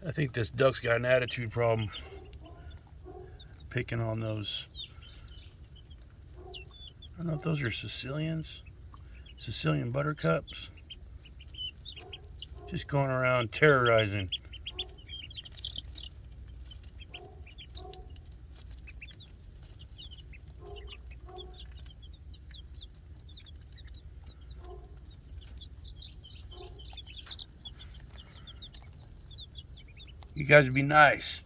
I think this duck's got an attitude problem. Picking on those. I don't know if those are Sicilians. Sicilian buttercups. Just going around terrorizing. You guys would be nice.